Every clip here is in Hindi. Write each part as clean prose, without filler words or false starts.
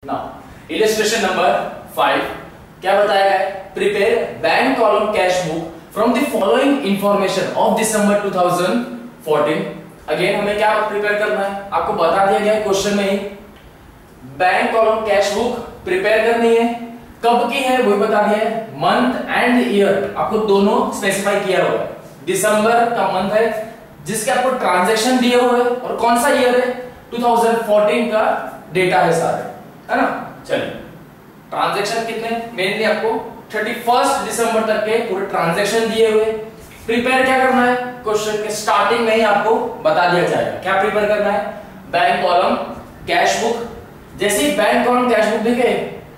नाउ इलस्ट्रेशन नंबर 5 क्या बताया गया है? Prepare bank column cash book from the following information of December 2014। Again हमें क्या प्रिपेयर करना है, आपको बता दिया गया है क्वेश्चन में ही। Bank column cash book prepare करनी है, कब की है वो बता दिया है, मंथ एंड ईयर आपको दोनों स्पेसिफाई किया हुआ है। दिसंबर का मंथ है जिसके आपको ट्रांजैक्शन दिए हुए हैं और कौन सा ईयर है 2014 का डेटा है सारे, है ना। चलिए ट्रांजैक्शन कितने मेनली आपको 31 दिसंबर तक के पूरे ट्रांजैक्शन दिए हुए। प्रिपेयर क्या करना है, क्वेश्चन के स्टार्टिंग में ही आपको बता दिया जाएगा क्या प्रिपेयर करना है, बैंक कॉलम कैश बुक। जैसे ही बैंक कॉलम कैश बुक देखे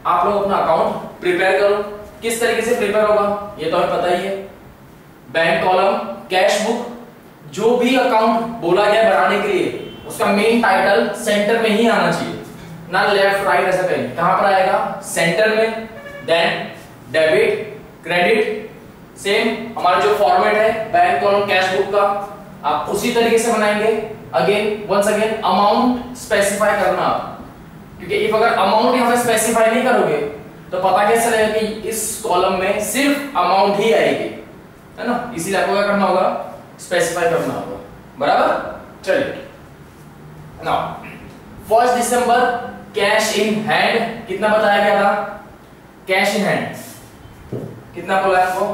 आप लोग अपना अकाउंट प्रिपेयर करो। किस तरीके से प्रिपेयर होगा ये तो हमें पता ही है। बैंक कॉलम कैश बुक, जो भी अकाउंट बोला गया बनाने के लिए उसका मेन टाइटल सेंटर में ही आना चाहिए, ना लेफ्ट राइट ऐसा कहीं। कहां पर आएगा, सेंटर में। देन डेबिट क्रेडिट, सेम हमारा जो फॉर्मेट है बैंक कॉलम कैश बुक का आप उसी तरीके से बनाएंगे। Again once again amount specify करना, क्योंकि इफ अगर अमाउंट यहां पे स्पेसिफाई नहीं करोगे तो पता कैसे चलेगा कि इस कॉलम में सिर्फ अमाउंट ही आएगी, है ना। इसीलिए आपको क्या करना होगा, स्पेसिफाई करना होगा, बराबर। चलिए now 1 December cash in hand कितना बताया गया था, कैश इन हैंड कितना बोला आपको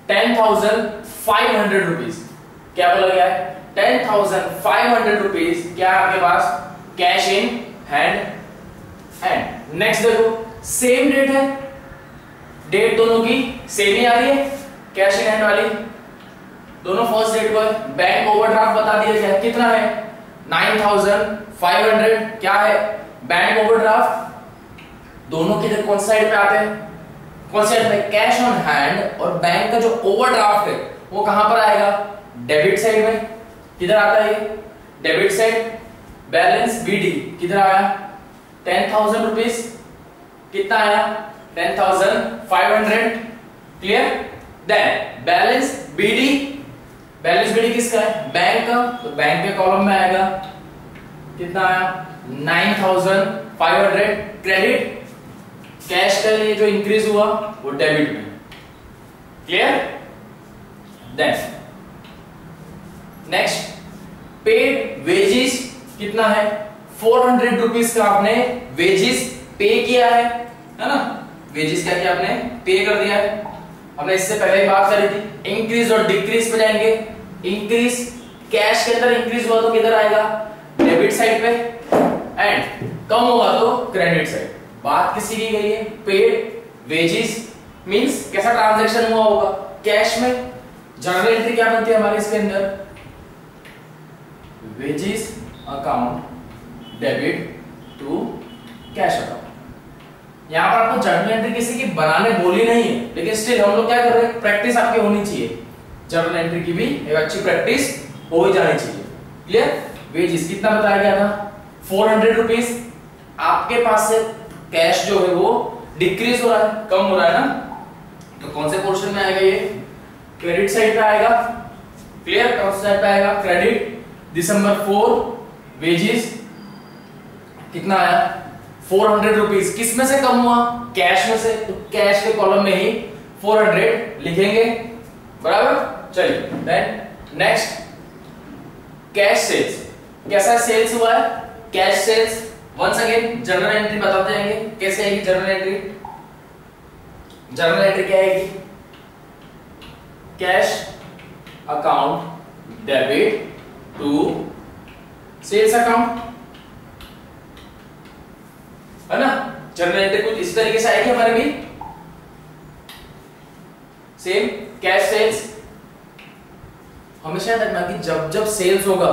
10,500 रुपीज। क्या बोला गया है 10,500 रुपीज क्या आपके पास cash in hand. And next देखो सेम डेट है, डेट दोनों की सेम ही आ रही है, कैश इन हैंड वाली दोनों फर्स्ट डेट को है। बैंक ओवरड्राफ्ट बता दिया गया कितना है 9,500। क्या है बैंक ओवरड्राफ्ट, दोनों किधर कौन साइड पे आते हैं, कौन साइड पे, कैश ऑन हैंड। और बैंक का जो ओवरड्राफ्ट है वो कहां पर आएगा, डेबिट साइड में। किधर आता है ये, डेबिट साइड। बैलेंस बीडी किधर आया 10,000 रुपीज, कितना आया 10,500। Clear. Then balance BD, balance BD किसका है, बैंक का, तो बैंक के कॉलम में आएगा कितना आया 9,500। क्रेडिट, कैश के लिए जो इंक्रीज हुआ वो डेबिट में। Clear. Then next paid wages कितना है 400 रुपीज का आपने वेजेस पे किया है ना। वेजेस क्या किया आपने, पे कर दिया है। हमने इससे पहले ही बात करी थी इंक्रीज और डिक्रीज पे जाएंगे। इंक्रीज कैश के अंदर इंक्रीज हुआ तो किधर आएगा, डेबिट साइड पे। एंड कम हुआ तो क्रेडिट साइड। बात किसी की गई है, पेड वेजेस मींस कैसा ट्रांजैक्शन हुआ होगा, कैश में। जर्नल एंट्री क्या बनती है हमारे इसके अंदर, wages account debit to cash account. यहां पर आपको जर्नल एंट्री किसी की बनाने बोली नहीं है, लेकिन स्टिल हम लोग क्या कर रहे हैं, प्रैक्टिस आपकी होनी चाहिए। जर्नल एंट्री की भी एक अच्छी प्रैक्टिस हो ही जानी चाहिए। क्लियर। वेजेस कितना बताया गया था 400 रुपीज। आपके पास से कैश जो है वो डिक्रीज हो रहा है, कम हो रहा है ना, तो कौन से पोर्शन में आएगा ये, क्रेडिट साइड पे आएगा। क्लियर। कौन सा साइड पे आएगा, क्रेडिट। दिसंबर 4 वेजेस कितना आया 400 रुपीज। किस में से कम हुआ, कैश में से, तो कैश के कॉलम में ही 400 लिखेंगे, बराबर। चलिए देन नेक्स्ट कैश सेल्स, कैसा सेल्स हुआ है, cash sales. Once again journal entry बताते जाएंगे कैसे आएगी जर्नल एंट्री। जर्नल एंट्री क्या आएगी, cash account debit to sales account, है ना। जर्नल एंट्री कुछ इस तरीके से आएगी हमारे भी। Same cash sales. हमेशा रखना कि जब जब सेल्स होगा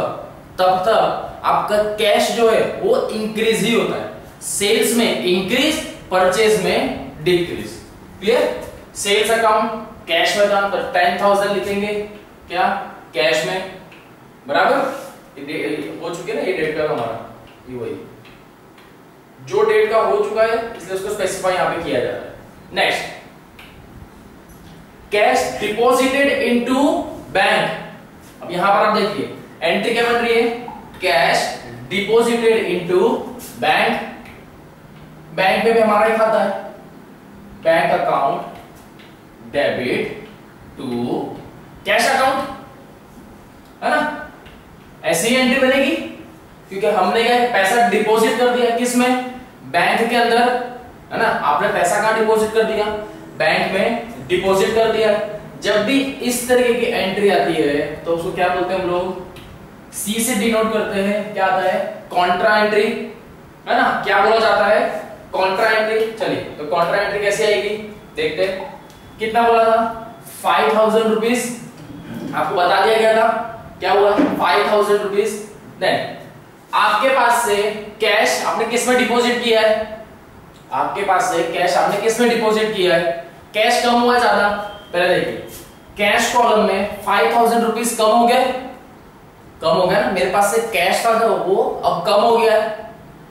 तब तक आपका कैश जो है वो इंक्रीज ही होता है। सेल्स में इंक्रीज, परचेज में decrease. Clear. Sales account cash में था तो 10,000 लिखेंगे क्या, कैश में, बराबर। हो चुके ना ये डेट का हमारा, ये वही जो डेट का हो चुका है इसलिए उसको स्पेसिफाई यहां पे किया जा रहा है। Next cash deposited into bank. अब यहां पर आप देखिए एंट्री क्या बन रही है, cash deposited into bank, bank में भी हमारा ही खाता है, bank account debit to cash account, है ना। ऐसी ही एंट्री बनेगी क्योंकि हमने क्या पैसा डिपॉजिट कर दिया किसमें, बैंक के अंदर, है ना। आपने पैसा कहां डिपॉजिट कर दिया, बैंक में डिपॉजिट कर दिया। जब भी इस तरीके की एंट्री आती है तो उसको क्या बोलते हैं हम लोग, सी से डिनोट करते हैं, क्या आता है, कॉन्ट्रा एंट्री, है ना। क्या बोला जाता है, कॉन्ट्रा एंट्री। चलिए तो कॉन्ट्रा एंट्री कैसे आएगी देखते हैं। कितना बोला था, 5000 रुपीज आपको बता दिया गया था, क्या हुआ 5000 रुपीज। देन आपके पास से कैश आपने किस में डिपॉजिट किया है, आपके पास से कैश आपने किस में डिपॉजिट किया है, कैश कम हुआ ज्यादा। पहले देखिए कैश कॉलम में 5000 रुपीज कम हो गया, कम हो गया ना, मेरे पास से कैश था वो अब कम हो गया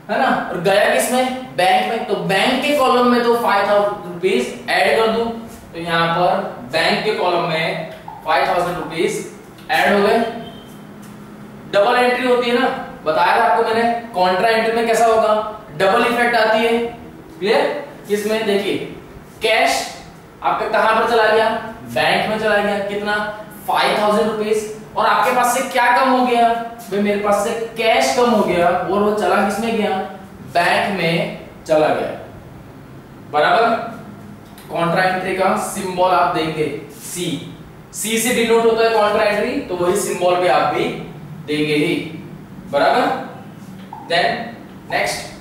है ना, और गया किसमें, बैंक में। तो बैंक के कॉलम में तो 5000 रुपीज ऐड कर दूं, तो यहां पर बैंक के कॉलम में 5000 रुपीज ऐड हो गए। डबल एंट्री होती है ना, बताया था आपको मैंने, कॉन्ट्रा एंट्री में कैसा होगा, डबल इफेक्ट आती है। क्लियर। इसमें देखिए कैश आपका कहां पर चला गया, बैंक में चला गया, कितना 5000 रुपीज, और आपके पास से क्या कम हो गया, भाई मेरे पास से कैश कम हो गया और वो चला किसमें गया, बैंक में चला गया, बराबर। कॉन्ट्रा एंट्री का सिंबल आप देंगे सी, सी से डिनोट होता है कॉन्ट्रा एंट्री, तो वही सिंबल भी आप भी देंगे ही, बराबर। Then next,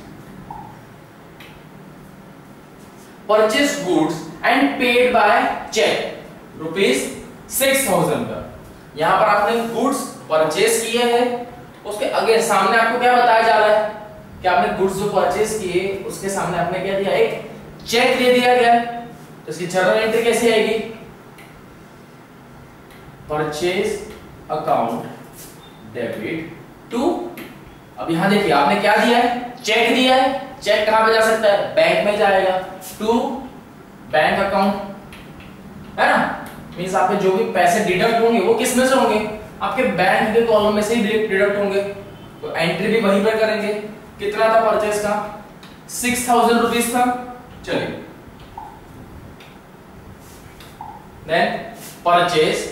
purchase goods and paid by cheque ₹6000 का। यहां पर आपने गुड्स परचेज किए हैं, उसके आगे सामने आपको क्या बताया जा रहा है कि आपने गुड्स जो परचेज किए उसके सामने आपने क्या दिया, एक चेक दे दिया गया। तो इसकी जर्नल एंट्री कैसी आएगी, परचेज अकाउंट डेबिट टू, अब यहां देखिए आपने क्या दिया है, चेक दिया है। चेक कहां पे जा सकता है, बैंक में जाएगा, टू बैंक अकाउंट, है ना। मींस आपके जो भी पैसे डिडक्ट होंगे वो किस में से होंगे, आपके बैंक के कॉलम में से ही डिडक्ट होंगे। तो एंट्री भी वहीं पर करेंगे। कितना था परचेज का, 6000 रुपीज था। चलिए देन परचेज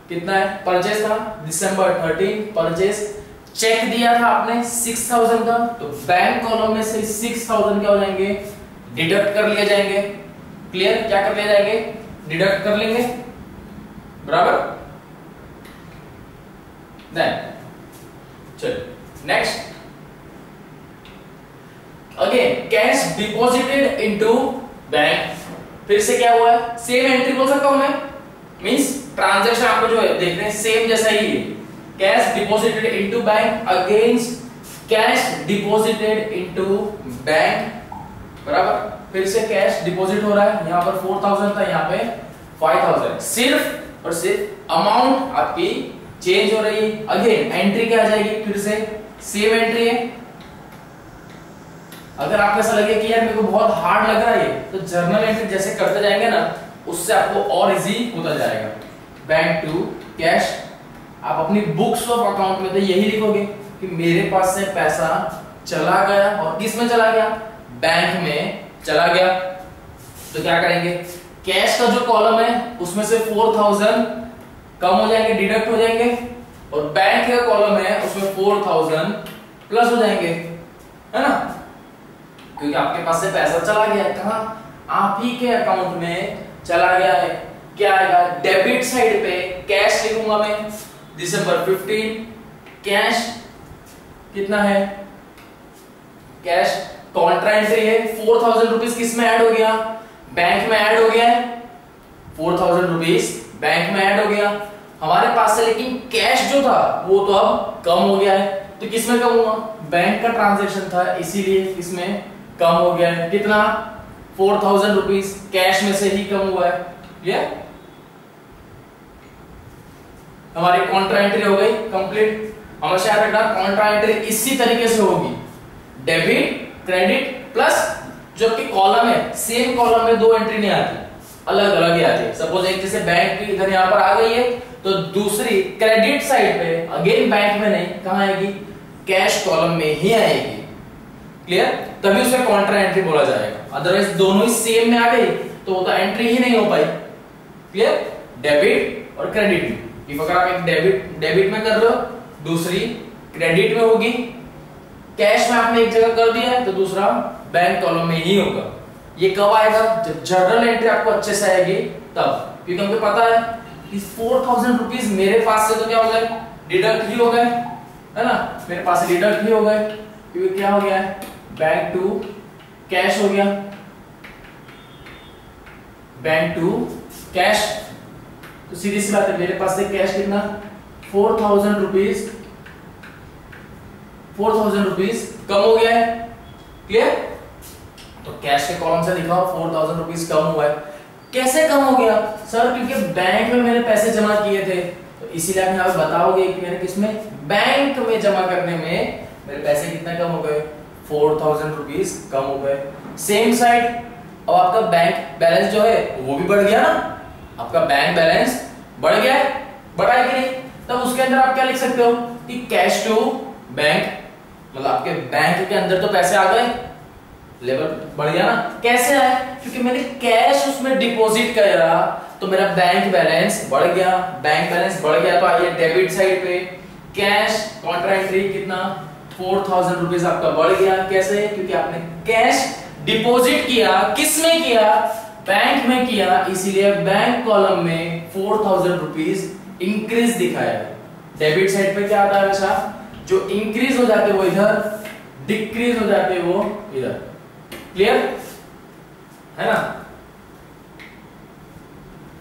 कितना है, परचेज था दिसंबर 13, परचेज चेक दिया था आपने 6000 का, तो बैंक कॉलम में से 6000 क्या हो जाएंगे, डिडक्ट कर लिए जाएंगे। क्लियर, क्या कर लिए जाएंगे, डिडक्ट कर लेंगे, बराबर। देन चलिए next, again cash deposited into bank, फिर से क्या हुआ है, सेम एंट्री बोल सकता हूं मैं, मींस ट्रांजैक्शन आपको जो है देख रहे हैं सेम जैसा ही है। Cash deposited into bank against cash deposited into bank, बराबर। फिर से कैश डिपॉजिट हो रहा है, यहां पर 4000 था, यहां पे 5000, सिर्फ और सिर्फ अमाउंट आपकी चेंज हो रही है। अगेन एंट्री क्या आ जाएगी, फिर से सेम एंट्री है। अगर आपको ऐसा लगे कि यार मेरे को बहुत हार्ड लग रहा है तो जर्नल एंट्री जैसे करते जाएंगे ना, उससे आपको और इजी होता जाएगा। बैंक टू कैश, आप अपनी बुक्स ऑफ अकाउंट में तो यही लिखोगे कि मेरे पास से पैसा चला गया, और किस में चला गया, बैंक में चला गया। तो क्या करेंगे, कैश का जो कॉलम है उसमें से 4000 कम हो जाएंगे, डिडक्ट हो जाएंगे, और बैंक का कॉलम है उसमें 4000 प्लस हो जाएंगे, है ना, क्योंकि आपके पास से पैसा चला गया है। कहां, आप ही के अकाउंट में चला गया है। क्या आएगा, डेबिट साइड पे कैश लिखूंगा मैं, दिसंबर 15, कैश कितना है, कैश कॉन्ट्रा एंट्री है, 4000 रुपीज किस में ऐड हो गया, बैंक में ऐड हो गया है, 4000 रुपीज बैंक में ऐड हो गया हमारे पास से। लेकिन कैश जो था वो तो अब कम हो गया है, तो किस में कम हुआ, बैंक का ट्रांजैक्शन था इसीलिए इसमें कम हो गया है। कितना, 4000 रुपीज कैश में से ही कम हुआ है। ये हमारी कॉन्ट्रा एंट्री हो गई कंप्लीट। हमेशा याद रखना कॉन्ट्रा एंट्री इसी तरीके से होगी, डेबिट क्रेडिट प्लस, जो कि कॉलम है सेम कॉलम में दो एंट्री नहीं आती, अलग अलग ही आती है। सपोज एक जैसे बैंक की इधर यहां पर आ गई है, तो दूसरी क्रेडिट साइड पे अगेन बैंक में नहीं, कहां आएगी, कैश कॉलम में ही आएगी। क्लियर? तभी उसे कॉन्ट्रा एंट्री बोला जाएगा, अदरवाइज दोनों ही सेम में आ गई तो वो तो एंट्री ही नहीं हो पाई। क्लियर? डेबिट और क्रेडिट में, इफ अगर आप एक डेबिट में कर रहे हो, दूसरी क्रेडिट में होगी, कैश में आपने एक जगह कर दिया है तो दूसरा बैंक कॉलम में ही होगा। ये कब आएगा? जब जर्नल एंट्री आपको अच्छे से आएगी तब, क्योंकि हमको पता है कि 4000 रुपीज मेरे पास से तो क्या हो गए, डिडक्ट ही हो गए, है ना, मेरे पास से डिडक्ट ही हो गए, क्योंकि क्या हो गया है, बैंक टू कैश हो गया, बैंक टू कैश। तो सीधी सी बात है, मेरे पास से कैश कितना, 4000 रुपीज, 4000 रुपीज कम हो गया है। क्लियर? तो कैश के कॉलम से दिखाओ 4000 रुपीज कम हुआ है। कैसे कम हो गया सर? क्योंकि बैंक में मैंने पैसे जमा किए थे, तो इसीलिए आप यहाँ पे बताओगे कि मैंने किसमें, बैंक में जमा करने में मेरे पैसे कितने कम हो गए, 4000 रुपीज कम हो गए। सेम साइड, अब आपका बैंक बैलेंस जो है वो भी बढ़ गया ना, आपका बैंक बैलेंस बढ़ गया है, बढ़ा है कि नहीं? तब उसके अंदर आप क्या लिख सकते हो कि कैश टू बैंक, मतलब आपके बैंक के अंदर तो पैसे आ गए, लेवल बढ़ गया ना। कैसे आए? क्योंकि मैंने कैश उसमें डिपॉजिट करा तो मेरा बैंक बैलेंस बढ़ गया, बैंक बैलेंस बढ़ गया तो आइए डेबिट साइड पे कैश कॉन्ट्रा एंट्री कितना, 4000 रुपीज आपका बढ़ गया। कैसे? क्योंकि आपने कैश डिपॉजिट किया, किसमें किया, बैंक में किया, इसीलिए बैंक कॉलम में 4000 रुपीज इंक्रीज दिखाया। डेबिट साइड पे क्या आता है हमेशा, जो इंक्रीज हो जाते वो इधर, डिक्रीज हो जाते वो इधर। क्लियर है ना?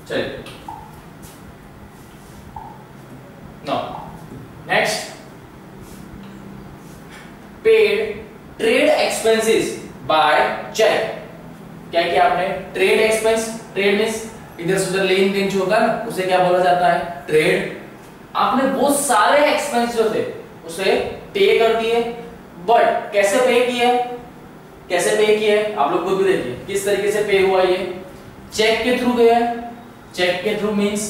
चलिए now next, paid trade expenses by cheque. क्या किया आपने? ट्रेड एक्सपेंस, ट्रेड मींस इधर से उधर लेन देन जो होता है ना, उसे क्या बोला जाता है, ट्रेड। आपने वो सारे एक्सपेंस जो थे उसे पे कर दिए, बट कैसे पे किया, कैसे पे किया है आप लोग खुद भी देखिए किस तरीके से पे हुआ। ये चेक के थ्रू गया है, चेक के थ्रू मींस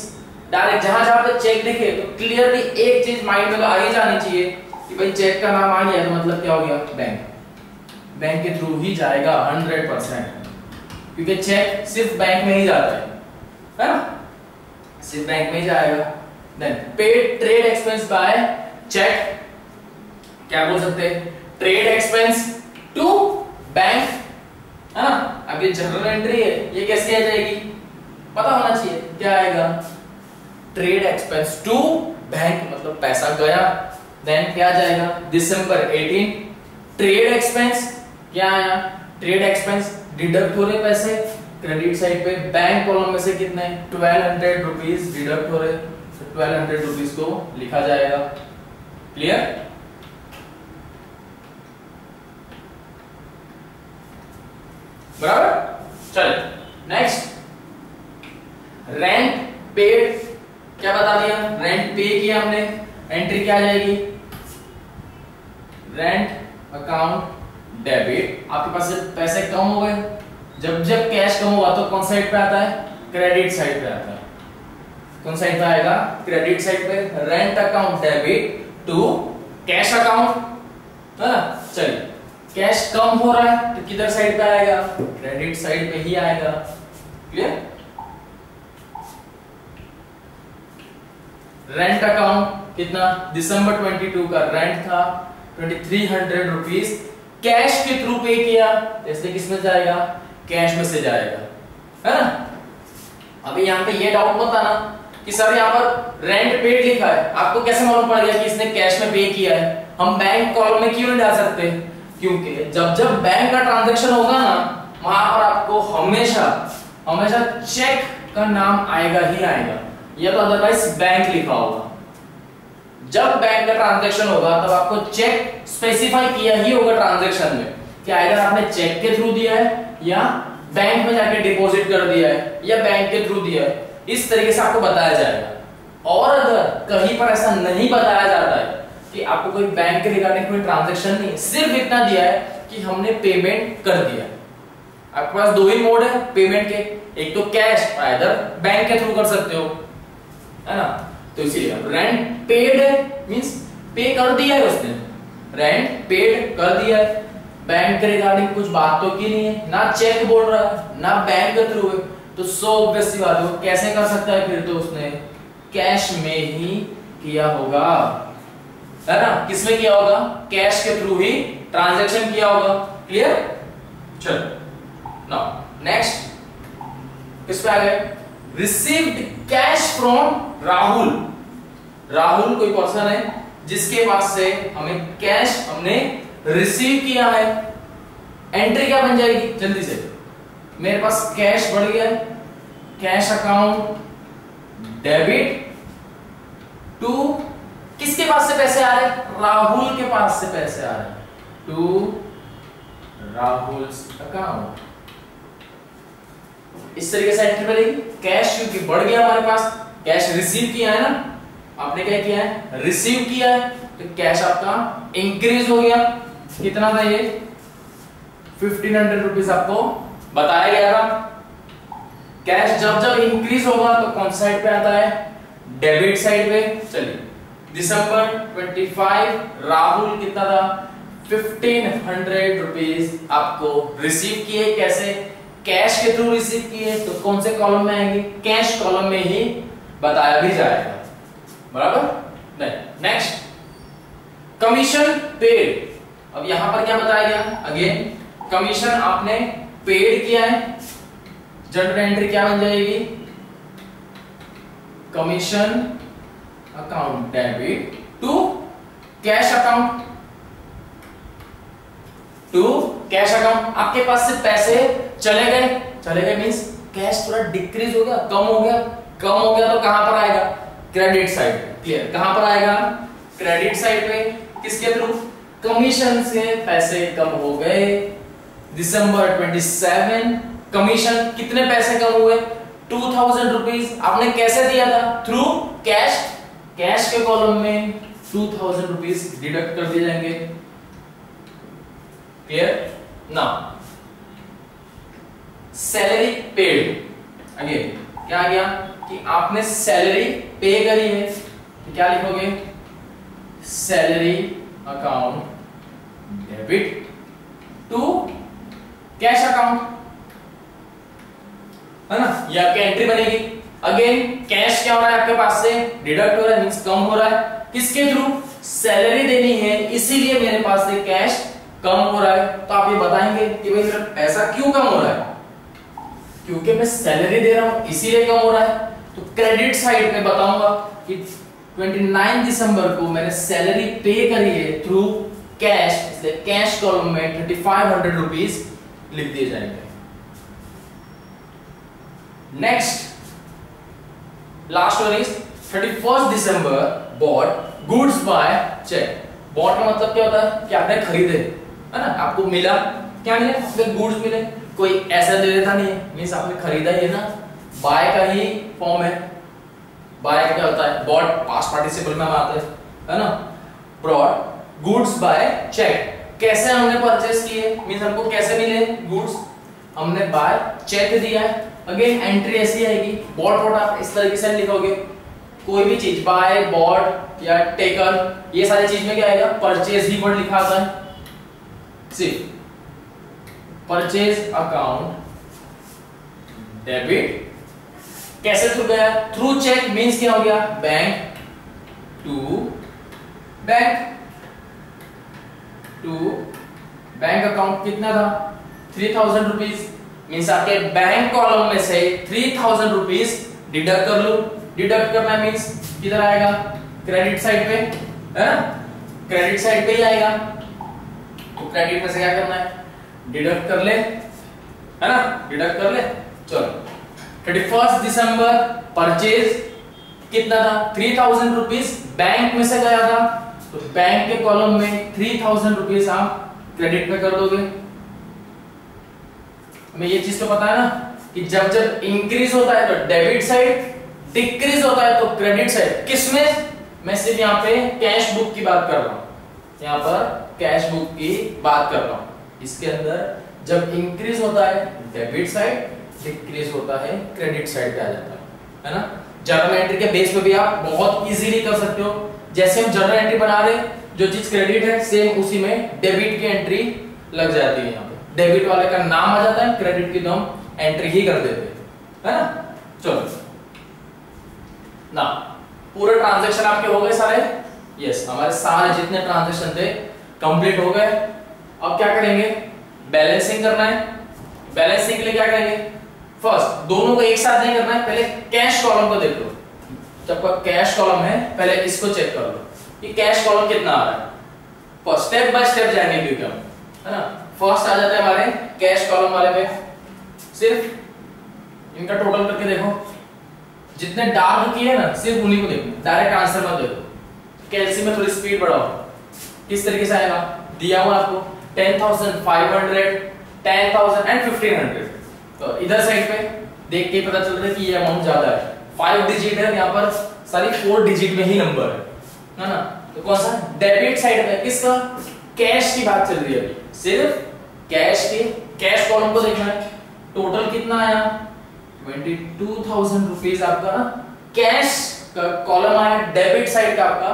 डायरेक्ट जहां जहां पे चेक दिखे तो क्लियरली एक चीज माइंड में तो आ ही जानी चाहिए कि भाई चेक का नाम आ गया तो मतलब क्या हो गया, बैंक, बैंक के थ्रू ही जाएगा 100%, क्योंकि चेक सिर्फ बैंक में ही जाता है ना, सिर्फ बैंक में ही जाएगा। Then paid trade expense by cheque, क्या बोल सकते हैं, ट्रेड एक्सपेंस टू बैंक, है ना। अब ये जनरल एंट्री है, ये कैसे आ जाएगी, पता होना चाहिए क्या आएगा, ट्रेड एक्सपेंस टू बैंक, मतलब पैसा गया। देन क्या जाएगा, दिसंबर 18 ट्रेड एक्सपेंस, क्या आया, ट्रेड एक्सपेंस डिडक्ट हो रहे पैसे क्रेडिट साइड पे, बैंक कॉलम में से कितने 1200 रुपीज डिडक्ट हो रहे, तो 1200 रुपीज को लिखा जाएगा। क्लियर? बराबर? चलिए नेक्स्ट, रेंट पेड, क्या बता दिया, रेंट पे किया हमने, एंट्री क्या आ जाएगी, रेंट अकाउंट डेबिट। आपके पास पैसे कम हो गए, जब जब कैश कम होगा तो कौन साइड पे आता है, क्रेडिट साइड पे आता है। कौन साइड पे आएगा, क्रेडिट साइड पे, rent account debit to cash account, है ना। चलिए कैश कम हो रहा है तो किधर साइड पे आएगा, क्रेडिट साइड पे ही आएगा। क्लियर? रेंट अकाउंट कितना, दिसंबर 22 का रेंट था 2300 रुपीज, कैश के थ्रू पे किया, जैसे किसमें जाएगा, कैश में से जाएगा, है ना। अभी यहाँ पे ये डाउट मत आना कि सर यहाँ पर रेंट पेड लिखा है, आपको कैसे मालूम पड़ गया कि इसने कैश में पे किया है। हम बैंक कॉलम में क्यों नहीं डाल सकते, क्योंकि जब जब बैंक का ट्रांजैक्शन होगा ना, वहां पर आपको हमेशा हमेशा चेक का नाम आएगा ही आएगा, या तो अदरवाइज बैंक लिखा होगा। जब बैंक का ट्रांजैक्शन होगा तब आपको चेक स्पेसिफाई किया ही होगा ट्रांजैक्शन में कि अगर आपने चेक के थ्रू दिया है या बैंक में जाके डिपॉजिट कर दिया है या बैंक के थ्रू दिया है, इस तरीके से आपको बताया जाएगा। और अगर कहीं पर ऐसा नहीं बताया जाता है कि आपको कोई बैंक के रिगार्डिंग कोई ट्रांजैक्शन नहीं, सिर्फ इतना दिया है कि हमने पेमेंट कर दिया, आपके पास दो ही मोड है पेमेंट के, एक तो कैश, इधर बैंक के थ्रू कर सकते हो, है ना। तो इसीलिए रेंट पेड मींस पे कर दिया है उसने, रेंट पेड कर दिया है, बैंक के रिगार्डिंग कुछ बात तो की नहीं है, ना चेक बोल रहा है ना बैंक के थ्रू है, तो सो ऑब्वियस सी बात है वो कैसे कर सकता है, फिर तो उसने कैश में ही किया होगा, है ना। किसमें किया होगा, कैश के थ्रू ही ट्रांजैक्शन किया होगा। क्लियर। चलो नाउ नेक्स्ट किस पे आ गए, received cash from Rahul. Rahul कोई पर्सन है जिसके पास से हमें कैश हमने रिसीव किया है। एंट्री क्या बन जाएगी जल्दी से, मेरे पास कैश बढ़ गया है, कैश अकाउंट डेबिट टू, किसके पास से पैसे आ रहे हैं, राहुल के पास से पैसे आ रहे हैं, टू राहुल्स अकाउंट। इस तरीके से एंट्री बनेगी। कैश क्योंकि बढ़ गया हमारे पास, कैश रिसीव किया है ना, आपने क्या किया है, रिसीव किया है, तो कैश आपका इंक्रीज हो गया। कितना था ये, 1500 रुपीज आपको बताया गया था। कैश जब जब इंक्रीज होगा तो कौन साइड पे आता है, डेबिट साइड पे। चलिए दिसंबर 25 राहुल कितना था, 1500 रुपीज आपको रिसीव किए। कैसे, कैश के थ्रू रिसीव किए, तो कौन से कॉलम में आएंगे, कैश कॉलम में ही बताया भी जाएगा, बराबर। नहीं, नेक्स्ट कमीशन पेड। अब यहां पर क्या बताया गया, अगेन कमीशन आपने पेड किया है, जनरल एंट्री क्या बन जाएगी, commission account debit to cash account, to cash account. आपके पास से पैसे चले गए मींस कैश थोड़ा डिक्रीज हो गया, कम हो गया तो कहां पर आएगा, क्रेडिट साइड पे। क्लियर, कहां पर आएगा, क्रेडिट साइड पे। किसके थ्रू, कमीशन से पैसे कम हो गए। दिसंबर 27 कमीशन, कितने पैसे कम हुए, 2000 रुपीज। आपने कैसे दिया था, थ्रू कैश, कैश के कॉलम में 2000 रुपीज डिडक्ट कर दिए जाएंगे। Clear. Now salary paid, again क्या आ गया कि आपने सैलरी पे करी है, तो क्या लिखोगे, salary account debit to cash account, है ना, ये आपकी एंट्री बनेगी। अगेन कैश क्या हो रहा है आपके पास से, डिडक्ट हो रहा है मींस कम हो रहा है। किसके थ्रू, सैलरी देनी है, इसीलिए मेरे पास से कैश कम हो रहा है। तो आप ये बताएंगे कि भाई मेरा पैसा क्यों कम हो रहा है, क्योंकि मैं सैलरी दे रहा हूं इसीलिए कम हो रहा है। तो क्रेडिट साइड पे बताऊंगा कि 29 दिसंबर को मैंने सैलरी पे करी है थ्रू कैश, इसलिए कैश कॉलम में 3500 रुपीज लिख दिए जाएंगे। Next last one is 31 December bought goods by cheque. Bought का मतलब क्या होता है कि आपने खरीदे, है ना, आपको मिला, क्या मिले, आपके गुड्स मिले, कोई ऐसा दे देता नहीं है, मींस आपने खरीदा ही है ना, बाय का ही फॉर्म है। बाय क्या होता है, बॉट पास्ट पार्टिसिपल में हम आते हैं, है ना। ब्रॉट गुड्स बाय चेक, कैसे हमने परचेस किए, मींस हमको कैसे मिले गुड्स, हमने बाय चेक दिया है। अगेन एंट्री ऐसी आएगी, बॉट वॉट आप इस तरीके से लिखोगे, कोई भी चीज बाय बॉट या टेकन, ये सारी चीज में क्या आएगा, परचेज ही वर्ड लिखा आता है। सिर्फ परचेज अकाउंट डेबिट, कैसे थ्रू गया, थ्रू चेक मींस क्या हो गया, bank to bank, to bank account कितना था, 3000 रुपीज, मींस आपके बैंक कॉलम में से 3000 रुपीज डिडक्ट कर लो। डिडक्ट करना मींस किधर आएगा, क्रेडिट साइड पे, है ना, क्रेडिट साइड पे ही आएगा। तो क्रेडिट में से क्या करना है, डिडक्ट कर ले, है ना, डिडक्ट कर ले। चलो 31 दिसंबर परचेज कितना था, 3000 रुपीज बैंक में से गया था, तो बैंक के कॉलम में 3000 रुपीज आप क्रेडिट पे कर दोगे। हमें ये चीज तो पता है ना कि जब जब इंक्रीज होता है तो डेबिट साइड, डिक्रीज होता है तो क्रेडिट साइड। किसमें, मैं सिर्फ यहाँ पे कैश बुक की बात कर रहा हूँ, यहाँ पर कैश बुक की बात कर रहा हूँ। इसके अंदर जब इंक्रीज होता है डेबिट साइड, डिक्रीज होता है क्रेडिट साइड पे आ जाता है ना। जर्नल एंट्री के बेस पे भी आप बहुत इजीली कर सकते हो। जैसे हम जर्नल एंट्री बना रहे, जो चीज क्रेडिट है सेम उसी में डेबिट की एंट्री लग जाती है यहाँ पे, डेबिट वाले का नाम आ जाता है, क्रेडिट की तो हम एंट्री ही कर देते हैं, है ना। चलो ना, पूरे ट्रांजैक्शन आपके हो गए सारे, यस हमारे सारे जितने ट्रांजैक्शन थे कंप्लीट हो गए। अब क्या करेंगे, बैलेंसिंग करना है। बैलेंसिंग के लिए क्या करेंगे, फर्स्ट दोनों को एक साथ नहीं करना है, पहले कैश कॉलम को देख लो। जब का कैश कॉलम है पहले इसको चेक कर लो कि कैश कॉलम कितना आ रहा है। फर्स्ट स्टेप बाय स्टेप जाएंगे क्योंकि हम, है ना। फर्स्ट आ जाता है हमारे कैश कॉलम वाले पे, सिर्फ इनका टोटल करके देखो, जितने डार्क किए ना सिर्फ उन्हीं को देखो, डायरेक्ट आंसर मत देखो। कैलसी में थोड़ी स्पीड बढ़ाओ। किस तरीके से आएगा, दिया हुआ आपको 10,500, 10,000 एंड 1,500। तो इधर साइड पे देख के पता चल रहा है कि ये अमाउंट ज्यादा है, 5 डिजिट है, यहाँ पर सारी 4 डिजिट में ही नंबर है ना। तो कौन सा डेबिट साइड में, किसका, कैश की बात चल रही है अभी, सिर्फ कैश के कैश कॉलम को देखना है। टोटल कितना आया, 22,000 रुपीज आपका ना कैश का कॉलम आया, डेबिट साइड का आपका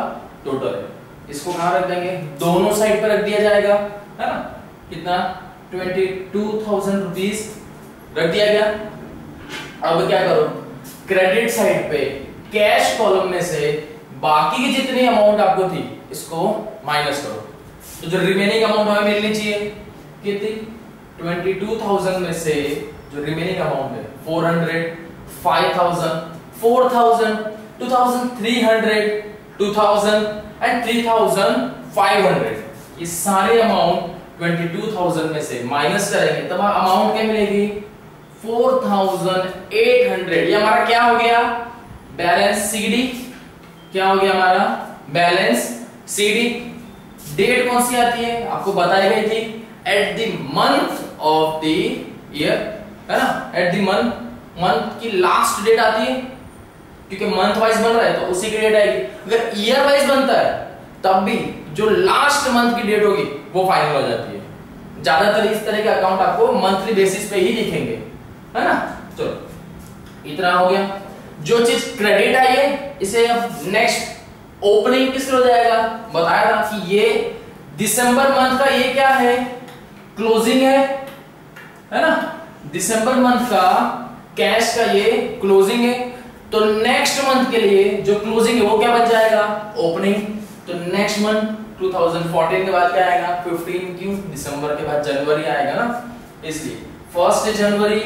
टोटल है। इसको कहां रख देंगे, दोनों साइड पर रख दिया जाएगा, है ना। कितना, 22,000 रुपीज रख दिया गया। अब क्या करो, क्रेडिट साइड पे कैश कॉलम में से बाकी की जितनी अमाउंट आपको थी इसको माइनस करो। तो जो रिमेनिंग अमाउंट हमें मिलनी चाहिए कितनी, 22,000 में से जो रिमेनिंग अमाउंट है 400, 5,000, 4,000, 2,300, 2,000 एंड 3,500, ये सारे अमाउंट 22,000 में से माइनस करेंगे तब अमाउंट क्या मिलेगी, 4,800। ये हमारा क्या हो गया, बैलेंस सीडी। क्या हो गया हमारा, बैलेंस सीडी। डेट कौन सी आती है, आपको बताई गई थी, at the month of the year, है ना। एट द मंथ की लास्ट डेट आती है, क्योंकि मंथ वाइज बन रहा है तो उसी की डेट आएगी। अगर ईयर वाइज बनता है तब भी जो लास्ट मंथ की डेट होगी वो फाइनल हो जाती है। ज्यादातर इस तरह के अकाउंट आपको मंथली बेसिस पे ही दिखेंगे, है ना। चलो इतना हो गया। जो चीज क्रेडिट आई है इसे अब नेक्स्ट ओपनिंग किस हो जाएगा, बताया था कि ये दिसंबर मंथ का ये क्या है, क्लोजिंग है ना। दिसंबर मंथ का कैश का ये क्लोजिंग है, तो नेक्स्ट मंथ के लिए जो क्लोजिंग है वो क्या बन जाएगा, ओपनिंग। तो नेक्स्ट मंथ 2014 के बाद क्या आएगा, 15, क्यों, दिसंबर के बाद जनवरी आएगा ना, इसलिए 1 जनवरी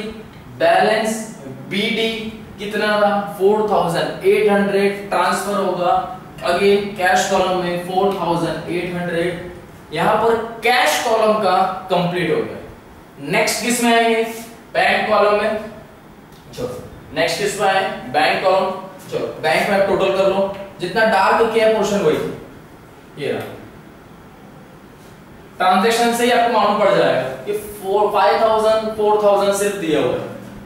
बैलेंस बीडी कितना था, 4,800 ट्रांसफर होगा अगेन कैश कॉलम में 4,800। यहां पर कैश कॉलम का कंप्लीट हो गया। नेक्स्ट किस में आएंगे, बैंक कॉलम में। चलो नेक्स्ट किस में आए, बैंक कॉलम। चलो बैंक में आप टोटल कर लो, जितना डार्क किया पोर्शन वही, ये रहा। ट्रांजैक्शन से ही आपको मालूम पड़ जाएगा कि 5,000, 4,000 सिर्फ दिया हुआ है,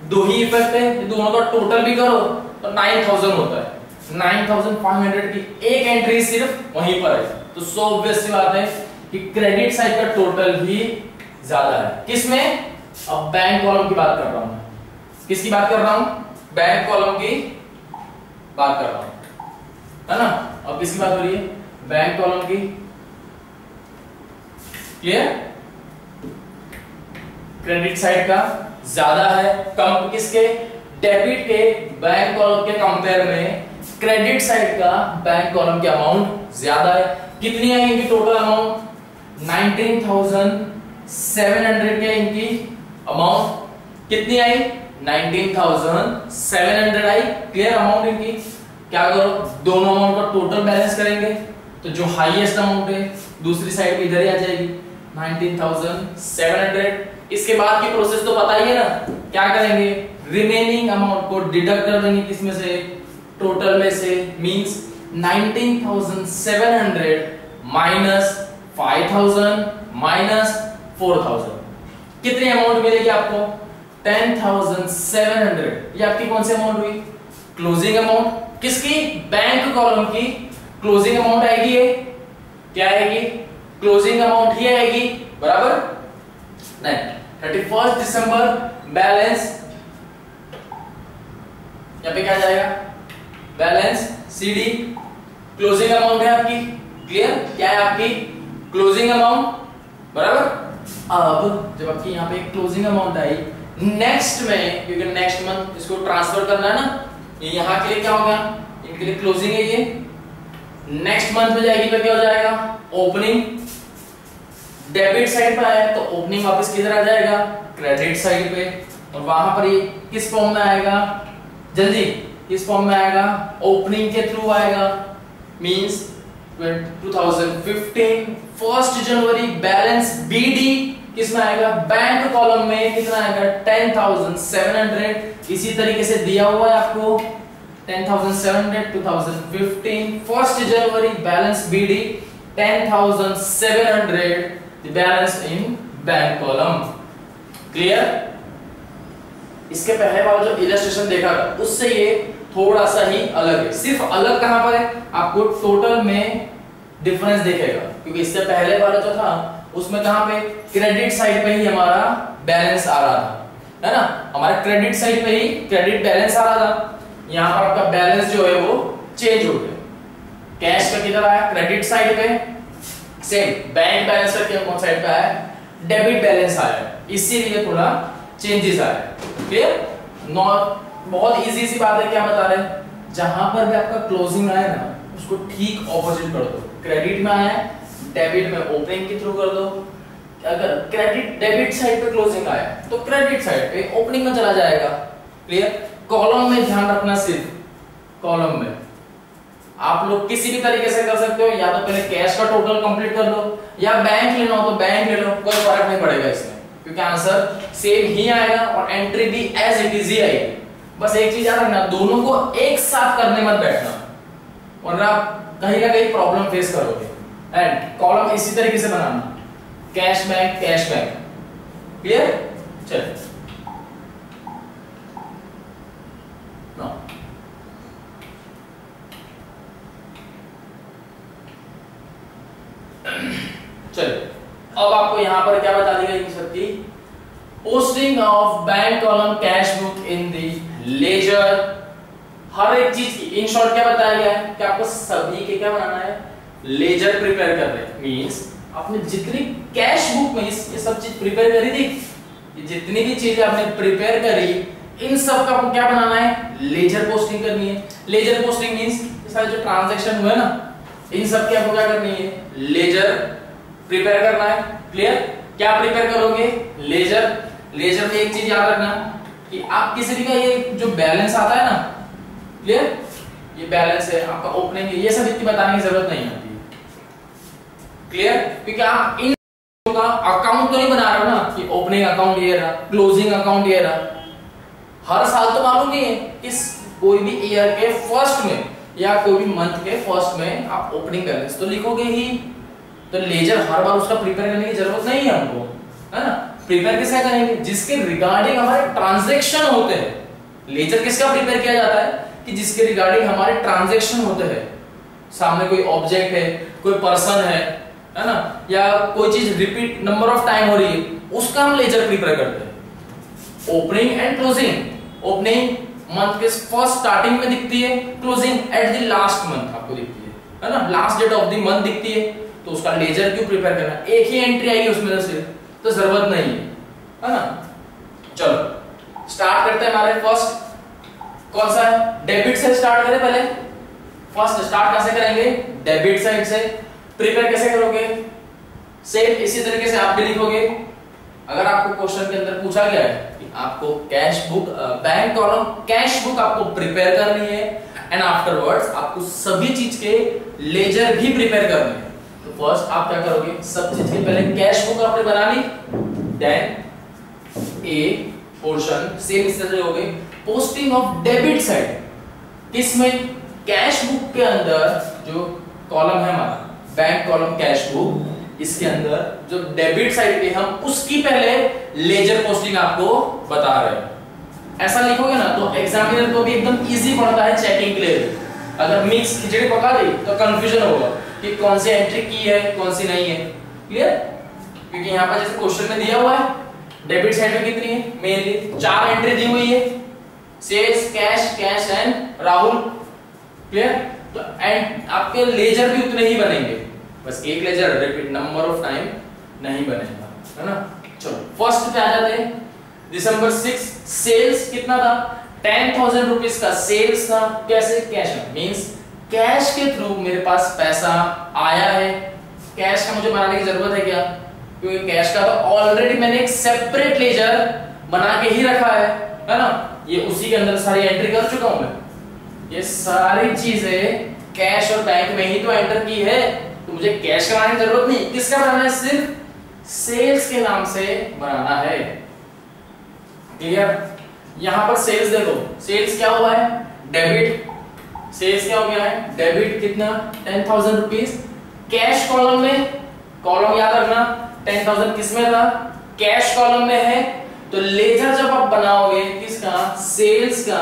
दो ही इफेक्ट है, दोनों का टोटल भी करो तो 9,000 होता है। 9,500 की एक एंट्री सिर्फ वहीं पर है, तो सो ऑब्वियस सी बात है कि क्रेडिट साइड का टोटल ही ज्यादा है। किसमें, अब बैंक कॉलम की बात कर रहा हूं, किसकी बात कर रहा हूं, बैंक कॉलम की बात कर रहा हूं, है ना। अब किसकी बात हो रही है, बैंक कॉलम की। क्लियर, क्रेडिट साइड का ज्यादा है, कम किसके, डेबिट के बैंक कॉलम के कंपेयर में क्रेडिट साइड का बैंक कॉलम की अमाउंट ज्यादा है। कितनी है इनकी टोटल अमाउंट, 19,700 के इनकी अमाउंट कितनी आई, 19,700 आई। क्लियर, अमाउंट इनकी। क्या करो, दोनों अमाउंट का टोटल बैलेंस करेंगे तो जो हाईएस्ट अमाउंट है दूसरी साइड पे इधर ही आ जाएगी, 19,700। इसके बाद की प्रोसेस तो पता ही है ना, क्या करेंगे, रिमेनिंग अमाउंट को डिडक्ट कर देंगे किसमें से, टोटल में से। मींस 19,700 माइनस 5,000 माइनस 4,000, कितनी अमाउंट मिलेगी आपको, 10,700। ये आपकी कौन सी अमाउंट हुई, क्लोजिंग अमाउंट। किसकी, बैंक कॉलम की क्लोजिंग अमाउंट आएगी, ये क्या आएगी, क्लोजिंग अमाउंट ही आएगी, बराबर। नहीं, 31 दिसंबर बैलेंस, यहां पे क्या जाएगा, बैलेंस सीडी, क्लोजिंग अमाउंट है आपकी। क्लियर, क्या है आपकी क्लोजिंग अमाउंट, बराबर। अब जब आपकी यहाँ पे क्लोजिंग अमाउंट आई, नेक्स्ट में क्योंकि नेक्स्ट मंथ इसको ट्रांसफर करना है ना, ये यहाँ के लिए क्या हो गया, इनके लिए क्लोजिंग है, ये नेक्स्ट मंथ में जाएगी तो क्या हो जाएगा, ओपनिंग। डेबिट साइड पे आया तो ओपनिंग वापस किधर आ जाएगा, क्रेडिट साइड पे, और वहां पर ये किस फॉर्म में आएगा, जल्दी किस फॉर्म में आएगा, ओपनिंग के थ्रू आएगा। मींस 2015 1 जनवरी बैलेंस बीडी किस में आएगा, बैंक कॉलम में कितना आएगा, 10,700। इसी तरीके से दिया हुआ है आपको 10,700 2015 1 जनवरी balance B D 10,700 the balance in bank column. Clear? इसके पहले वाला जो इलस्ट्रेशन देखा था उससे ये थोड़ा सा ही अलग है। सिर्फ अलग कहां पर है, आपको टोटल में डिफरेंस दिखेगा, क्योंकि इससे पहले वाला जो था उसमें कहां पे, क्रेडिट साइड पे ही हमारा बैलेंस आ रहा था, है ना, हमारे क्रेडिट साइड पे ही क्रेडिट बैलेंस आ रहा था। यहां पर आपका बैलेंस जो है वो चेंज हो गया, कैश पे किधर आया, क्रेडिट साइड पे, सेम बैंक बैलेंस पे कौन साइड पे आया, डेबिट बैलेंस आया, इसीलिए थोड़ा चेंजेस आया। क्लियर? नॉट बहुत इजी सी बात है, क्या बता रहे हैं, जहां पर भी आपका क्लोजिंग आया ना उसको ठीक ऑपोजिट कर दो। क्रेडिट में आया, डेबिट में ओपनिंग के थ्रू कर दो। अगर क्रेडिट डेबिट साइड पे क्लोजिंग आया तो क्रेडिट साइड पे ओपनिंग में चला जाएगा। क्लियर? कॉलम में ध्यान रखना, सिर्फ कॉलम में आप लोग किसी भी तरीके से कर सकते हो, या तो पहले कैश का टोटल कंप्लीट कर लो, या बैंक लेना हो तो बैंक ले लो, कोई फर्क नहीं पड़ेगा इसमें, क्योंकि आंसर सेम ही आएगा और एंट्री भी एज इट इज ही आएगी। बस एक चीज याद रखना, दोनों को एक साथ करने मत बैठना, वरना कहीं ना कहीं प्रॉब्लम फेस करोगे। एंड कॉलम इसी तरीके से बनाना, cash bank cash bank. Clear? चलिए चलिए, अब आपको यहां पर क्या बता दी गई सबकी, posting of bank column cash book in the ledger. हर एक चीज की इन शॉर्ट क्या बताया गया है कि आपको सभी के क्या बनाना है, लेजर प्रिपेयर कर रहे हैं। मींस आपने जितनी कैश बुक में ये सब चीज प्रिपेयर करी थी, ये जितनी भी चीजें आपने प्रिपेयर करी, इन सब का आपको क्या बनाना है, लेजर पोस्टिंग करनी है। लेजर पोस्टिंग मींस ये सारे जो ट्रांजैक्शन हुए ना, इन सब की आपको क्या करनी है, लेजर प्रिपेयर करना है। क्लियर? क्या प्रिपेयर करोगे, लेजर। लेजर में एक चीज याद रखना कि आप किसी भी का ये जो बैलेंस आता है ना, क्लियर, ये बैलेंस है आपका, ओपनिंग है, ये सब इतनी बताने की जरूरत नहीं आती। क्लियर? क्योंकि आप इन का अकाउंट तो नहीं बना रहे हो ना कि ओपनिंग अकाउंट ये रहा, क्लोजिंग अकाउंट ये रहा। हर साल तो मालूम नहीं है, इस कोई भी ईयर के फर्स्ट में या कोई भी मंथ के फर्स्ट में आप ओपनिंग बैलेंस तो लिखोगे ही, तो लेजर हर बार उसका प्रिपेयर करने की जरूरत नहीं है हमको, है ना। प्रिपेयर किसका करेंगे, जिसके रिगार्डिंग हमारे ट्रांजैक्शन होते हैं। लेजर किसका प्रिपेयर किया जाता है कि जिसके रिगार्डिंग हमारे ट्रांजैक्शन होते हैं, सामने कोई ऑब्जेक्ट है, कोई पर्सन है ना, या कोई चीज रिपीट नंबर ऑफ टाइम हो रही है, उसका हम लेजर प्रिपेयर करते हैं। Opening and closing, opening month के फर्स्ट स्टार्टिंग में दिखती है, closing at the last month आपको दिखती है ना, last date of the month दिखती है, तो उसका लेजर क्यों प्रिपेयर करना, एक ही एंट्री आएगी उसमें से, तो जरूरत नहीं है ना। चलो स्टार्ट करते हैं। हमारे फर्स्ट कौन सा है, डेबिट से स्टार्ट करें पहले। फर्स्ट स्टार्ट कैसे करेंगे, डेबिट साइड से। प्रिपेयर कैसे करोगे, सेम इसी तरीके से आप भी लिखोगे। अगर आपको क्वेश्चन के अंदर पूछा गया है कि आपको cash book, bank column cash book आपको प्रिपेयर करनी है, एंड आफ्टरवर्ड्स आपको सभी चीज के लेजर भी प्रिपेयर करने हैं, तो फर्स्ट आप क्या करोगे, सब चीज के पहले कैश बुक आपने बना ली, देन ए पोर्शन सेम इस तरह से हो गई। पोस्टिंग ऑफ डेबिट साइड, किसमें, कैश बुक के अंदर जो कॉलम है हमारा बैंक कॉलम कैश बुक, इसके अंदर जो डेबिट साइड पे हम उसकी पहले लेजर पोस्टिंग आपको बता रहे हैं। ऐसा लिखोगे ना तो एग्जामिनर को भी एकदम इजी पड़ता है चेकिंग के लिए। अगर मिक्स खिचड़ी पका दी तो कंफ्यूजन होगा कि कौन सी एंट्री की है कौन सी नहीं है। क्लियर? क्योंकि यहाँ पर जैसे क्वेश्चन में दिया हुआ है डेबिट साइड में कितनी है, मेनली 4 एंट्री दी हुई है, sales, cash, cash and Rahul. Clear? तो एंड आपके लेजर भी उतने ही बनेंगे, बस एक ledger repeat number of time नहीं बनेगा। है ना। चलो फर्स्ट पे आ जाते हैं। दिसंबर 6 सेल्स कितना था? 10,000 रुपीज का सेल्स था। कैसे? कैश में, मींस कैश के थ्रू मेरे पास पैसा आया है। कैश का मुझे बनाने की जरूरत है क्या? क्योंकि कैश का तो ऑलरेडी मैंने एक सेपरेट लेजर बना के ही रखा है ना। ये उसी के अंदर सारी एंट्री कर चुका हूं मैं। ये सारी चीजें कैश और बैंक में ही तो एंटर की है, तो मुझे कैश का बनाने की जरूरत नहीं। किसका बनाना है? सिर्फ सेल्स के नाम से बनाना है। क्लियर? यहां पर सेल्स देखो, सेल्स क्या हुआ है? डेबिट। सेल्स क्या हो गया है? डेबिट। कितना? 10,000 रुपीज। कैश कॉलम में, कॉलम याद रखना 10,000 किस में था? कैश कॉलम में है। तो लेजर जब आप बनाओगे किसका? सेल्स का,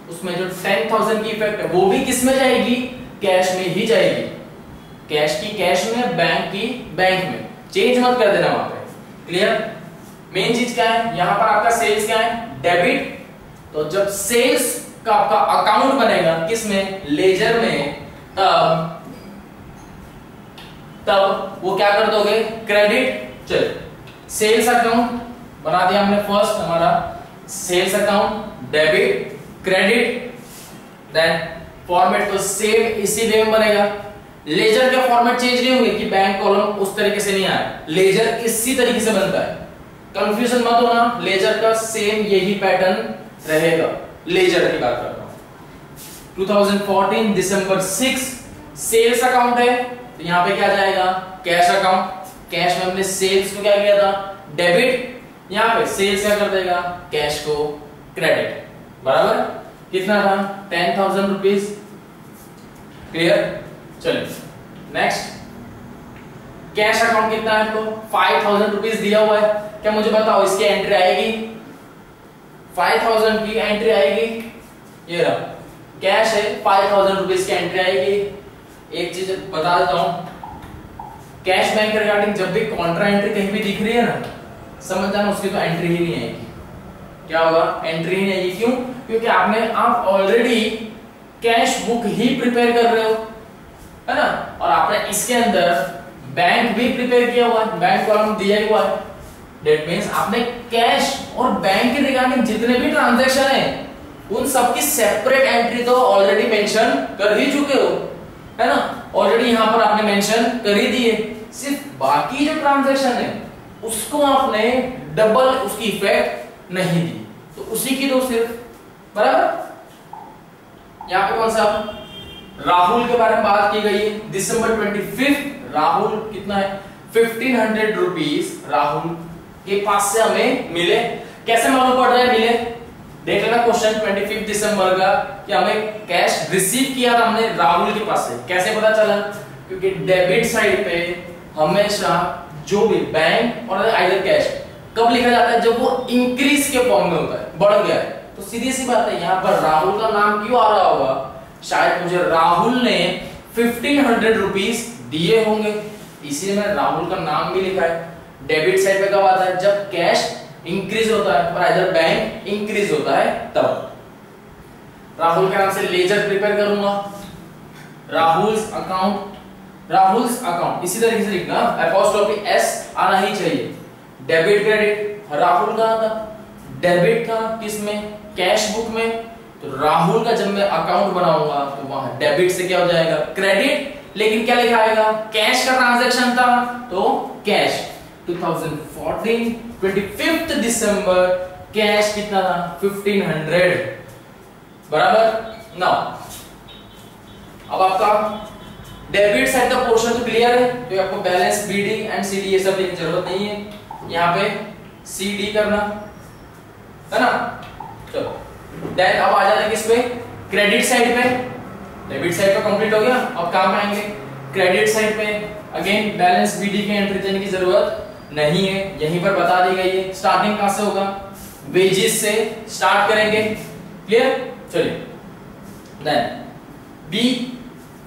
उसमें जो 10,000 की इफेक्ट है वो भी किस में जाएगी? कैश में ही जाएगी। कैश की कैश में, बैंक की बैंक में। चेंज मत कर देना वहां पे। क्लियर? मेन चीज क्या है यहां पर? आपका सेल्स क्या है? डेबिट। तो जब सेल्स का आपका अकाउंट बनेगा किसमें? लेजर में, तब वो क्या कर दोगे? क्रेडिट। चलो सेल्स अकाउंट बना दिया हमने। फर्स्ट हमारा sales account, debit, credit. Then format तो सेम इसी वे में बनेगा। लेजर का फॉर्मेट चेंज नहीं होंगे कि बैंक कॉलम उस तरीके से नहीं आया। लेजर इसी तरीके से बनता है। कंफ्यूजन मत होना, लेजर का सेम यही पैटर्न रहेगा। लेजर की बात करता हूं। 2014 दिसंबर 6 सेल्स अकाउंट है, तो यहां पे क्या जाएगा? Cash account. कैश में हमने सेल्स को क्या किया था? डेबिट। यहां पे सेल्स क्या कर देगा? कैश को क्रेडिट। बराबर? कितना था? 10,000 रुपीज। क्लियर? चलिए नेक्स्ट। कैश अकाउंट कितना है आपको? 5,000 रुपीज दिया हुआ है। क्या मुझे बताओ इसकी एंट्री आएगी? 5,000 की एंट्री आएगी। ये रहा कैश है, 5,000 रुपीज की एंट्री आएगी। एक चीज बता देता हूं, कैश बैंक रिगार्डिंग जब भी कॉन्ट्रा एंट्री कहीं भी दिख रही है ना, समझ जाना उसकी तो एंट्री ही नहीं आएगी। क्या होगा? एंट्री ही नहीं आएगी। क्यों? क्योंकि आप ऑलरेडी कैश बुक ही प्रिपेयर कर रहे हो, है ना। और आपने इसके अंदर बैंक भी प्रिपेयर किया हुआ है, बैंक कॉलम दिया ही हुआ है। दैट मींस आपने कैश और बैंक के रिगार्डिंग जितने भी ट्रांजैक्शन है उन सबकी सेपरेट एंट्री तो ऑलरेडी मेंशन कर ही चुके हो, है ना। ऑलरेडी यहां पर आपने मेंशन कर ही दी है। सिर्फ बाकी जो ट्रांजैक्शन है उसको आपने डबल उसकी इफेक्ट नहीं दी, तो उसी की दो सिर्फ। बराबर? यहां पे कौन सा? राहुल के बारे में बात की गई है। दिसंबर 25 राहुल कितना है? 1,500 रुपीज राहुल के पास से हमें मिले। कैसे मालूम पड़ रहा है मिले? देख लेना क्वेश्चन 25 दिसंबर का कि हमें कैश रिसीव किया था हमने राहुल के पास से। कैसे पता चला? क्योंकि डेबिट साइड पे हमेशा जो भी बैंक और आइदर कैश कब लिखा जाता है? जब वो इंक्रीज के फॉर्म में होता है, बढ़ गया है। तो सीधी सी बात है, यहाँ पर राहुल का नाम क्यों आ रहा होगा? शायद मुझे राहुल ने 1,500 रुपीज दिए होंगे, इसीलिए मैंने राहुल का नाम भी लिखा है। डेबिट साइड पे कब आता है? जब कैश इंक्रीज होता है और इधर बैंक इंक्रीज होता है तब। राहुल के नाम से लेजर प्रिपेयर करूंगा। राहुल्स अकाउंट इसी तरीके से लिखना, एपोस्ट्रोफी एस आना ही चाहिए। डेबिट क्रेडिट, राहुल का था डेबिट था किसमें? कैश बुक में। तो राहुल का जब मैं अकाउंट बनाऊंगा तो वहां डेबिट से क्या हो जाएगा? क्रेडिट। लेकिन क्या लिखा आएगा? कैश का ट्रांजैक्शन था तो कैश। 2014 25 दिसंबर कैश कितना था? 1,500। बराबर? नाउ अब आपका डेबिट साइड का पोर्शन तो क्लियर है, तो आपको बैलेंस बीडी एंड सीडी ये सब लिखने की जरूरत नहीं है। यहाँ पे सीडी करना है ना। चलो देन अब आ जाते हैं किस पे? क्रेडिट साइड पे। डेबिट साइड का कंप्लीट हो गया, अब काम आएंगे क्रेडिट साइड पे। अगेन बैलेंस बीडी की एंट्री देने की जरूरत नहीं है, यहीं पर बता दी गई है। स्टार्टिंग कहां से होगा? वेजेस से स्टार्ट करेंगे। क्लियर? चलिए देन बी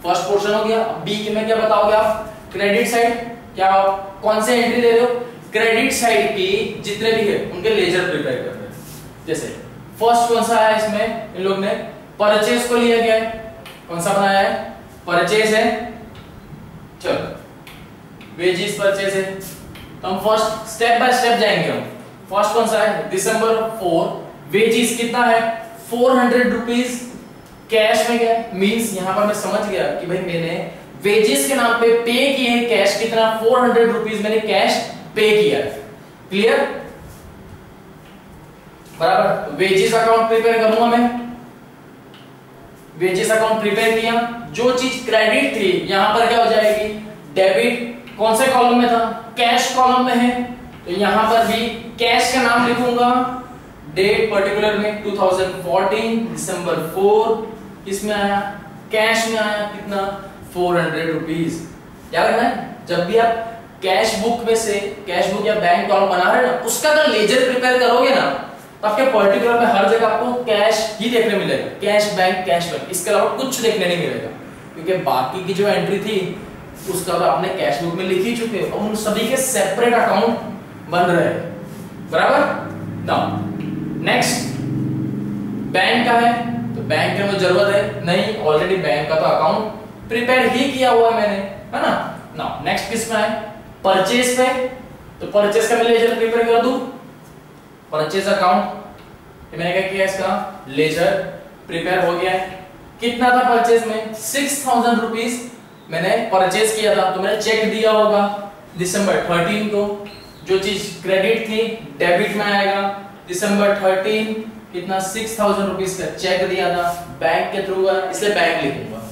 फर्स्ट पोर्शन हो गया। बी में क्या बताओगे आप? Credit side. क्या कौन से एंट्री दे रहे हो? क्रेडिट साइड की जितने भी है उनके लेजर प्रिपेयर कर रहे हैं। जैसे फर्स्ट कौन सा है इसमें? इन लोग ने परचेज को लिया गया है। कौन सा बनाया है? परचेज है। चलो वेजेस परचेज है तो हम फर्स्ट स्टेप बाय स्टेप जाएंगे। हम फर्स्ट कौन सा है, दिसंबर 4 वेजेस कितना है 400 रुपीज कैश में गया। मींस यहां पर मैं समझ गया कि भाई मैंने वेजेस के नाम पे पे किए हैं कैश कितना 400 रुपीज मैंने कैश पे किया। क्लियर, बराबर। वेजेस अकाउंट प्रिपेयर करूंगा मैं, वेजेस अकाउंट प्रिपेयर किया, जो चीज क्रेडिट थी यहां पर क्या हो जाएगी डेबिट। कौन से कॉलम में था, कैश कॉलम में है, तो यहां पर भी कैश का नाम लिखूंगा, डेट पर्टिकुलर में 2014 दिसंबर 4 इसमें आया, कैश में आया कितना 400 रुपीज। क्या करना है, जब भी आप कैश बुक में से कैश बुक या बैंक कॉलम बना रहे हैं ना, उसका अगर लेजर प्रिपेयर करोगे ना तो आपके पर्टिकुलर में हर जगह आपको कैश ही देखने मिलेगा, कैश बैंक, इसके अलावा कुछ देखने नहीं मिलेगा, क्योंकि बाकी की जो एंट्री थी उसका तो आपने कैश बुक में लिख ही चुके हो, उन सभी के सेपरेट अकाउंट बन रहे हैं, बराबर। नाउ नेक्स्ट बैंक का है, तो बैंक की मुझे जरूरत है नहीं, ऑलरेडी बैंक का तो अकाउंट प्रिपेयर ही किया हुआ है मैंने, है ना। नाउ नेक्स्ट किस में है, परचेज पे, तो परचेज का मैं लेजर प्रिपेयर कर दूं, परचेज अकाउंट मैंने क्या किया, इसका लेजर प्रिपेयर हो गया है। कितना था परचेज में 6000 रुपीज मैंने परचेज किया था, तो मैंने चेक दिया होगा दिसंबर 13 को, जो चीज क्रेडिट थी डेबिट में आएगा, दिसंबर 13 कितना 6000 रुपीज का चेक दिया था, बैंक के थ्रू है इसलिए बैंक लिखूंगा,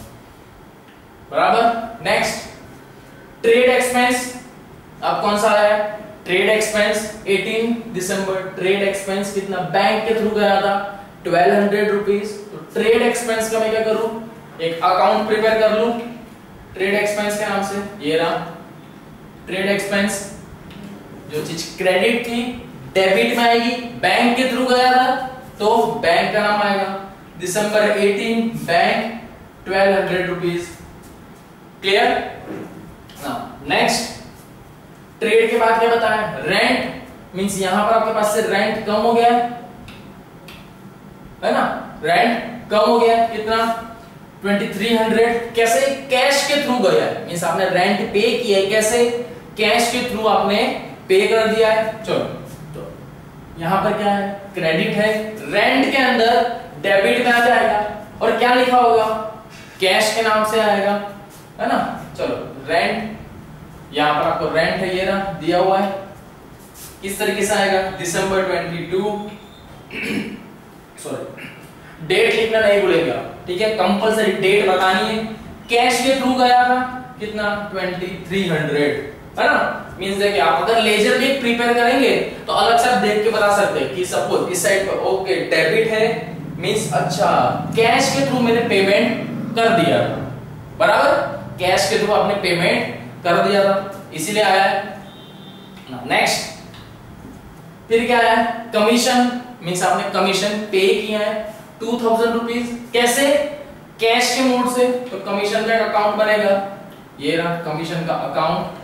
बराबर। नेक्स्ट ट्रेड एक्सपेंस, अब कौन सा आया, ट्रेड एक्सपेंस 18 दिसंबर, ट्रेड एक्सपेंस कितना बैंक के थ्रू गया था 1200 रुपीज, तो ट्रेड एक्सपेंस का मैं क्या करूं, एक अकाउंट प्रिपेयर कर लूं ट्रेड एक्सपेंस के नाम से, ये रहा ट्रेड एक्सपेंस, जो चीज क्रेडिट थी डेबिट में आएगी, बैंक के थ्रू गया था तो बैंक का नाम आएगा, दिसंबर 18 bank 1200 rupees. Clear. Now next trade के बाद क्या बताया, रेंट, मींस यहां पर आपके पास से रेंट कम हो गया है ना, रेंट कम हो गया कितना 2300, कैसे, कैश के थ्रू गया है, मींस आपने रेंट पे किया है, कैसे, कैश के थ्रू आपने पे कर दिया है। चलो, तो यहां पर क्या है, क्रेडिट है, रेंट के अंदर डेबिट में आ जाएगा और क्या लिखा होगा, कैश के नाम से आएगा, है ना। चलो रेंट, यहां पर आपको रेंट है ये रहा दिया हुआ है, किस तरीके से आएगा, दिसंबर 22 सॉरी डेट लिखना नहीं भूलेगा, ठीक है, कंपलसरी डेट बतानी है। कैश के थ्रू गया था कितना 2300, है ना। मींस देखिए आप अगर लेजर भी प्रिपेयर करेंगे तो अलग से आप देख के बता सकते हैं कि सपोज इस साइड पर ओके डेबिट है, मींस अच्छा कैश के थ्रू मैंने पेमेंट कर दिया, बराबर, कैश के थ्रू आपने पेमेंट कर दिया था इसीलिए आया है। नेक्स्ट फिर क्या आया, कमीशन, मींस आपने कमीशन पे किया है 2000 रुपीज, कैसे, कैश के मोड से, तो कमीशन का अकाउंट बनेगा, ये रहा कमीशन का अकाउंट,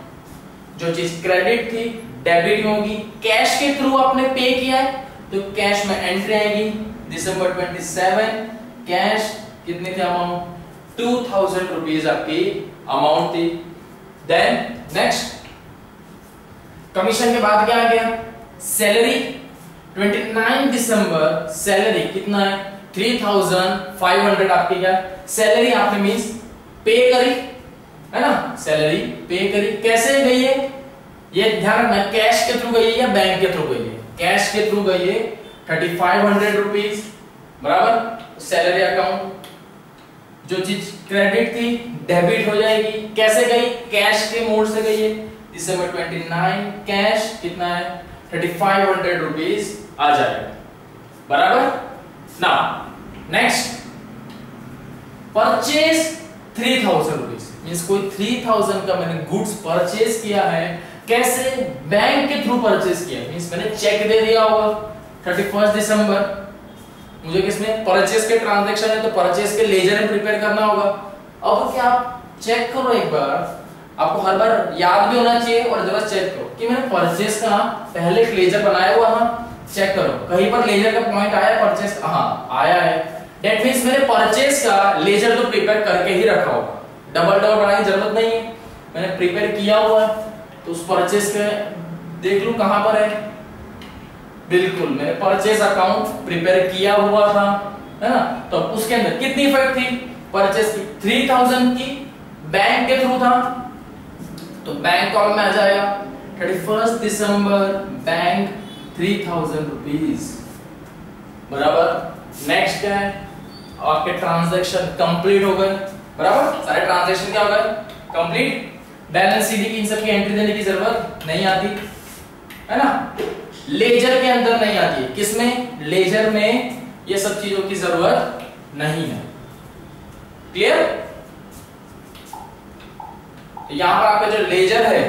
जो चीज क्रेडिट थी डेबिट में होगी, कैश के थ्रू आपने पे किया है तो कैश में एंट्री आएगी, दिसंबर 27 कैश कितनी थी अमाउंट 2000 रुपीज आपकी अमाउंट थी। देन नेक्स्ट कमीशन के बाद क्या आ गया, सैलरी 29 दिसंबर, सैलरी कितना है 3500 आपकी, क्या सैलरी आपने मींस पे करी, है ना, सैलरी पे करी, कैसे गई है ये ध्यान रखना, कैश के थ्रू गई है या बैंक के थ्रू गई है, कैश के थ्रू गई है 3500 रुपीज, बराबर। सैलरी अकाउंट, जो चीज क्रेडिट थी डेबिट हो जाएगी, कैसे गई, कैश के मोड से गई है, दिसंबर 29 कैश कितना है 3500 रुपीज आ जाएगा, बराबर। Now next purchase 3000 rupees, means कोई 3000 का मैंने गुड्स परचेज किया है, कैसे, बैंक के थ्रू परचेज किया, मींस मैंने चेक दे दिया होगा 31 दिसंबर, मुझे किसमें परचेज के ट्रांजैक्शन है तो परचेज के लेजर में प्रिपेयर करना होगा। अब क्या आप चेक करो एक बार, आपको हर बार याद भी होना चाहिए और जरा चेक करो कि मैंने परचेज का पहले एक लेजर बनाया हुआ था, चेक करो कहीं पर लेजर का पॉइंट आया परचेज, हाँ आया है, दैट मींस मैंने परचेज का लेजर तो प्रिपेयर करके ही रखा होगा, डबल बनाने की जरूरत नहीं है, मैंने प्रिपेयर किया हुआ है, तो उस परचेज के देख लूं कहां पर है, बिल्कुल मैंने परचेज अकाउंट प्रिपेयर किया हुआ था, है ना। तो उसके अंदर कितनी इफेक्ट थी परचेज की, 3000 की, बैंक के थ्रू था, तो बैंक कॉलम में आ जाएगा 31 दिसंबर बैंक 3000 रुपीज, बराबर। नेक्स्ट क्या है, आपके ट्रांजैक्शन कंप्लीट हो गए, बराबर, सारे ट्रांजैक्शन क्या हो गए कंप्लीट। बैलेंस शीट की इन सब की एंट्री देने की जरूरत नहीं आती, है ना। लेजर के अंदर नहीं आती, किसमें, लेजर में ये सब चीजों की जरूरत नहीं है, क्लियर। यहां पर आपका जो लेजर है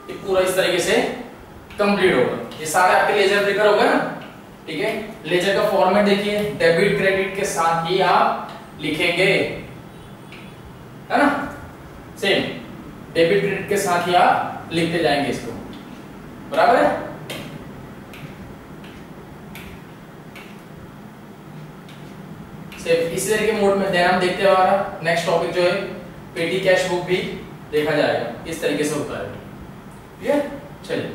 ये पूरा इस तरीके से कंप्लीट होगा, ये सारे आपके लेजर प्रिपेयर हो गए ना, ठीक है। लेजर का फॉर्मेट देखिए, डेबिट क्रेडिट के साथ ही आप लिखेंगे, है ना, सेम डेबिट क्रेडिट के साथ ही आप लिखते जाएंगे इसको, बराबर है। सिर्फ इसी तरह के मोड में देन हम देखते हैं हमारा नेक्स्ट टॉपिक जो है पेटी कैश बुक भी देखा जाएगा, इस तरीके से होता है, ठीक है। चलिए।